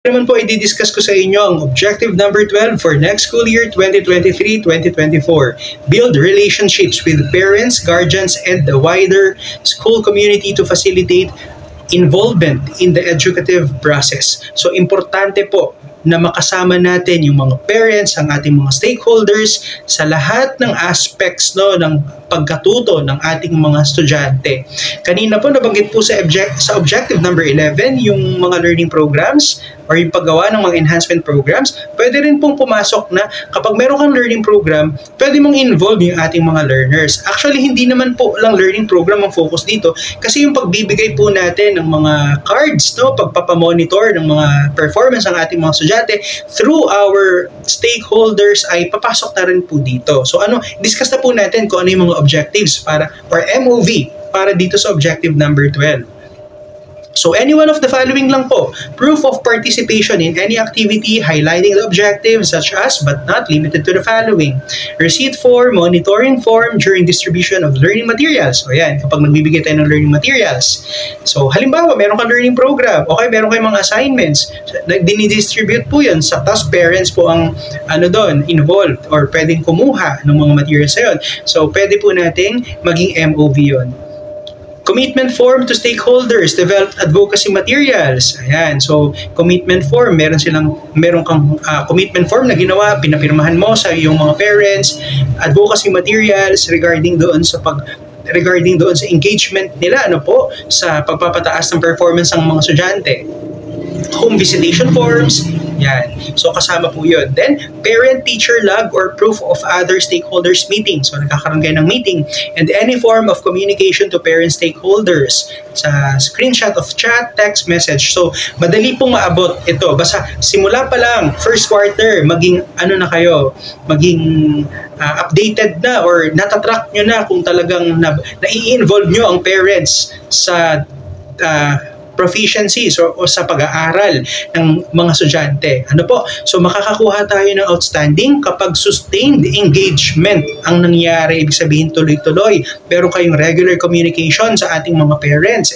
naman po i-discuss ko sa inyo ang objective number 12 for next school year 2023-2024. Build relationships with parents, guardians, and the wider school community to facilitate involvement in the educative process. So, importante po na makasama natin yung mga parents, ang ating mga stakeholders sa lahat ng aspects ng pagkatuto ng ating mga estudyante. Kanina po nabanggit po sa objective number 11 yung mga learning programs or yung paggawa ng mga enhancement programs. Pwede rin pong pumasok na kapag meron kang learning program, pwede mong involve yung ating mga learners. Actually, hindi naman po lang learning program ang focus dito kasi yung pagbibigay po natin ng mga cards, pagpapamonitor ng mga performance ng ating mga estudyante through our stakeholders ay papasok na rin po dito. So discuss na po natin kung ano yung mga objectives or MOV para dito sa objective number 12. So any one of the following lang po: proof of participation in any activity highlighting the objectives such as but not limited to the following: receipt form, monitoring form during distribution of learning materials. So yan, kapag nagbibigay tayo ng learning materials. So halimbawa, meron kang learning program, okay, meron kayong mga assignments, dinidistribute po yan sa task parents po ang involved or pwedeng kumuha ng mga materials na yun. So pwede po nating maging MOV yun. Commitment form to stakeholders, develop advocacy materials. Ayan, so commitment form, meron kang commitment form na ginawa, pinapirmahan mo sa iyong mga parents, advocacy materials regarding doon sa engagement nila sa pagpapataas ng performance ng mga estudyante. Home visitation forms, yan. So, kasama po yun. Then, parent-teacher log or proof of other stakeholders meeting. So, nagkakaroon kayo ng meeting. And any form of communication to parent stakeholders sa screenshot of chat, text message. So, madali pong maabot ito. Basta, simula pa lang, first quarter, maging updated na or natatrack nyo na kung talagang nai-involve nyo ang parents sa proficiencies o sa pag-aaral ng mga estudyante. So makakakuha tayo ng outstanding kapag sustained engagement ang nangyari. Ibig sabihin tuloy-tuloy. Pero kayong regular communication sa ating mga parents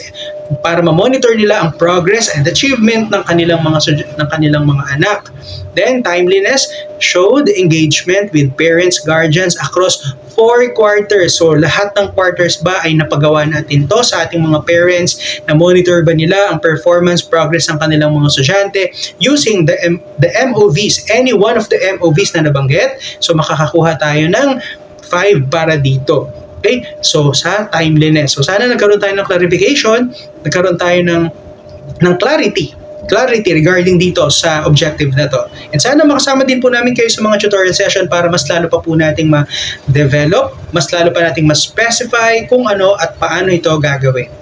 para ma-monitor nila ang progress and achievement ng kanilang mga anak. Then, timeliness, show the engagement with parents, guardians across 4 quarters. So, lahat ng quarters ba ay napagawa natin to sa ating mga parents, na monitor ba nila ang performance, progress ng kanilang mga estudyante using the MOVs, any one of the MOVs na nabanggit. So, makakakuha tayo ng 5 para dito. Okay? So, sa timeliness. So, sana nagkaroon tayo ng clarification, nagkaroon tayo ng clarity regarding dito sa objective na to. And sana makasama din po namin kayo sa mga tutorial session para mas lalo pa po nating ma-develop, mas lalo pa nating ma-specify kung ano at paano ito gagawin.